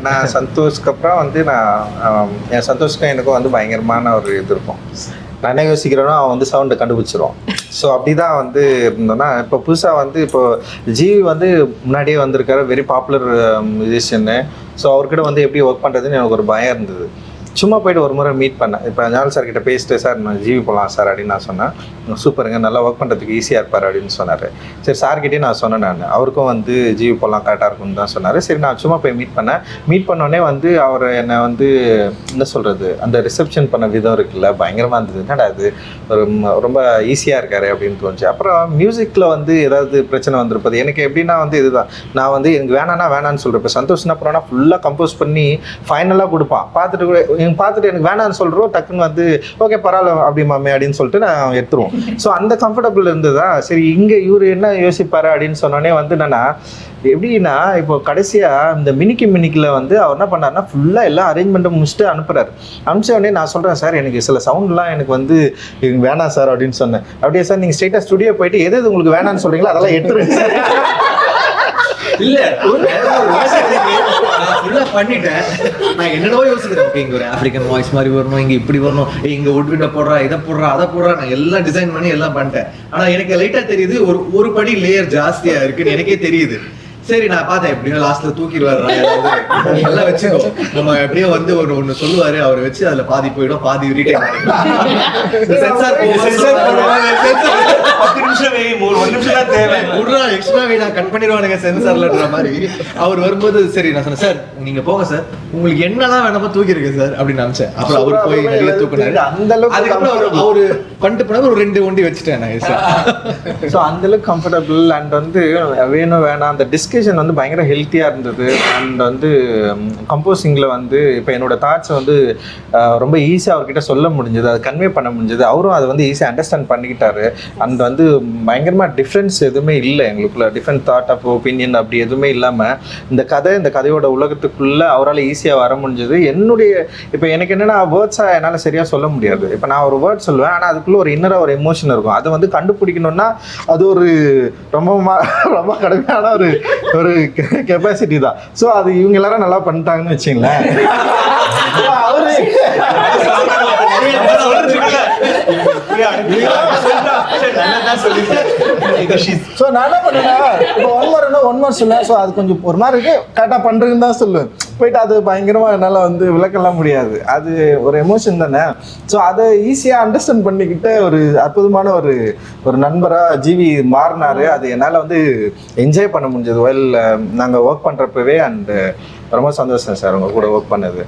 நான் சந்தோஷ்க்கு அப்புறம் வந்து என் சந்தோஷ்க்கும் எனக்கும் வந்து பயங்கரமான ஒரு இது இருக்கும். நான் என்ன யோசிக்கிறேனோ அவன் வந்து சவுண்டை கண்டுபிடிச்சிருவான். ஸோ அப்படி தான் வந்து இருந்தோன்னா, இப்போ புதுசாக வந்து இப்போ ஜிவி வந்து முன்னாடியே வந்திருக்காரு, வெரி பாப்புலர் மியூசிஷியன்னு. ஸோ அவர்கிட்ட வந்து எப்படி ஒர்க் பண்ணுறதுன்னு எனக்கு ஒரு பயம் இருந்தது. சும்மா போய்ட்டு ஒரு முறை மீட் பண்ணேன். இப்போ ஞானல் சார் கிட்ட பேசிட்டு, சார் நான் ஜிவி போகலாம் சார் அப்படின்னு நான் சொன்னேன். சூப்பருங்க, நல்லா ஒர்க் பண்ணுறதுக்கு ஈஸியாக இருப்பார் அப்படின்னு சொன்னார். சரி சார்கிட்டே நான் சொன்னேன், அவருக்கும் வந்து ஜிவி போகலாம் கரெக்டாக இருக்கும்னு தான் சொன்னார். சரி நான் சும்மா போய் மீட் பண்ணேன். மீட் பண்ணோடனே வந்து அவர் என்னை வந்து என்ன சொல்கிறது, அந்த ரிசப்ஷன் பண்ண விதம் இருக்குல்ல, பயங்கரமாக இருந்தது. என்னடா அது ஒரு ரொம்ப ஈஸியாக இருக்காரு அப்படின்னு தோணுச்சு. அப்புறம் மியூசிக்கில் வந்து ஏதாவது பிரச்சனை வந்திருப்பது எனக்கு எப்படின்னா வந்து இதுதான், நான் வந்து எனக்கு வேணான்னு சொல்கிறேன். இப்போ சந்தோஷ் என்ன பண்ணோன்னா ஃபுல்லாக கம்போஸ் பண்ணி ஃபைனலாக கொடுப்பான். பார்த்துட்டு எனக்கு வேணான்னு சொல்கிறோம், டக்குன்னு வந்து ஓகே பரவாயில்ல அப்படி மாமே அப்படின்னு சொல்லிட்டு நான் எடுத்துருவோம். ஸோ அந்த கம்ஃபர்டபுள் இருந்ததா. சரி இங்கே இவர் என்ன யோசிப்பாரு அப்படின்னு சொன்னோடனே வந்து என்னன்னா, எப்படின்னா இப்போ கடைசியாக இந்த மினிக்கில் வந்து அவர் என்ன பண்ணாருன்னா ஃபுல்லாக எல்லா அரேஞ்ச்மெண்ட்டும் முடிச்சுட்டு அனுப்புறாரு. அனுப்பிச்ச உடனே நான் சொல்கிறேன், சார் எனக்கு சில சவுண்ட்லாம் எனக்கு வந்து வேணாம் சார் அப்படின்னு சொன்னேன். அப்படியே சார் நீங்கள் ஸ்ட்ரெயிட்டாக ஸ்டுடியோ போயிட்டு எது உங்களுக்கு வேணான்னு சொல்கிறீங்களோ அதெல்லாம் எடுத்துருங்க சார். இல்ல பண்ணிட்டேன். நான் என்னடோ யோசிக்கிறேன், இங்க ஒரு ஆப்பிரிக்கன் வாய்ஸ் மாதிரி வரணும், இங்க இப்படி வரணும், இங்க ஒட்டுக்கிட்ட போடுறா, இதை போடுறா, அதை போடுறா, நான் எல்லாம் டிசைன் பண்ணி எல்லாம் பண்ணிட்டேன். ஆனா எனக்கு லைட்டா தெரியுது ஒரு படி லேயர் ஜாஸ்தியா இருக்குன்னு எனக்கே தெரியுது. சரி நான் பார்த்தேன், எப்படின்னா லாஸ்ட்ல தூக்கிடுவாரு எல்லாம் வச்சுக்கோ, நம்ம எப்படியோ வந்து ஒண்ணு சொல்லுவாரு, அவரை வச்சு அதுல பாதி போயிடும், பாதி ரிட்டைன் கட் பண்ணிடுவானுங்க சென்சார்லன்ற மாதிரி. அவர் வரும்போது சரி நான் சொன்னேன், சார் நீங்க போங்க சார், உங்களுக்கு என்னதான் வேணாமோ தூக்கிருக்கு சார் அப்படின்னு நினைச்சேன். அப்புறம் அவர் போய் நிறைய தூக்கினாரு. அந்த அளவுக்கு அவரு பண்ணிட்டு போனாரு. ஒரு 2 வண்டி வச்சுட்டேன் நான். ஸோ அந்த அளவுக்கு கம்ஃபர்டபுள் அண்ட் வந்து வேணும் வேணாம் அந்த டிஸ்கஷன் வந்து பயங்கர ஹெல்த்தியாக இருந்தது. அண்ட் வந்து கம்போசிங்கில் வந்து இப்போ என்னோட தாட்ஸை வந்து ரொம்ப ஈஸியாக அவர்கிட்ட சொல்ல முடிஞ்சது, அதை கன்வே பண்ண முடிஞ்சது. அவரும் அதை வந்து ஈஸியாக அண்டர்ஸ்டாண்ட் பண்ணிக்கிட்டாரு. அண்ட் வந்து பயங்கரமாக டிஃப்ரென்ஸ் எதுவுமே இல்லை எங்களுக்குள்ள, டிஃப்ரெண்ட் தாட் ஆஃப் ஒப்பீனியன் அப்படி எதுவுமே இல்லாமல் இந்த கதையோட உலகத்துக்குள்ளே அவரால் ஈஸியாக வர முடிஞ்சது. என்னுடைய இப்போ எனக்கு என்னென்னா வேர்ட்ஸாக என்னால் சரியாக சொல்ல முடியாது. இப்போ நான் ஒரு வேர்ட் சொல்லுவேன், ஆனால் அதுக்குள்ளே ஒரு இன்னராக ஒரு எமோஷன் இருக்கும். அதை வந்து கண்டுபிடிக்கணும்னா அது ஒரு ரொம்ப கடுமையான ஒரு கெப்பாசிட்டி தான். ஸோ அது இவங்க எல்லாரும் நல்லா பண்ணிட்டாங்கன்னு வச்சுங்களேன். ஸோ நான் என்ன பண்ணேன்னா, இப்போ ஒன் மார் சொல்லுவேன். ஸோ அது கொஞ்சம் ஒரு மாதிரி இருக்கு, கரெக்டாக பண்ணுறதுன்னு தான் சொல்லுவேன். போயிட்டு அது பயங்கரமாக என்னால் வந்து விளக்கலாம் முடியாது, அது ஒரு எமோஷன் தானே. ஸோ அதை ஈஸியாக அண்டர்ஸ்டாண்ட் பண்ணிக்கிட்ட ஒரு அற்புதமான ஒரு நண்பராக ஜிவி மாறினார். அது என்னால் வந்து என்ஜாய் பண்ண முடிஞ்சது நாங்கள் ஒர்க் பண்ணுறப்பவே. அண்ட் ரொம்ப சந்தோஷம் சார் உங்கள் கூட ஒர்க் பண்ணது.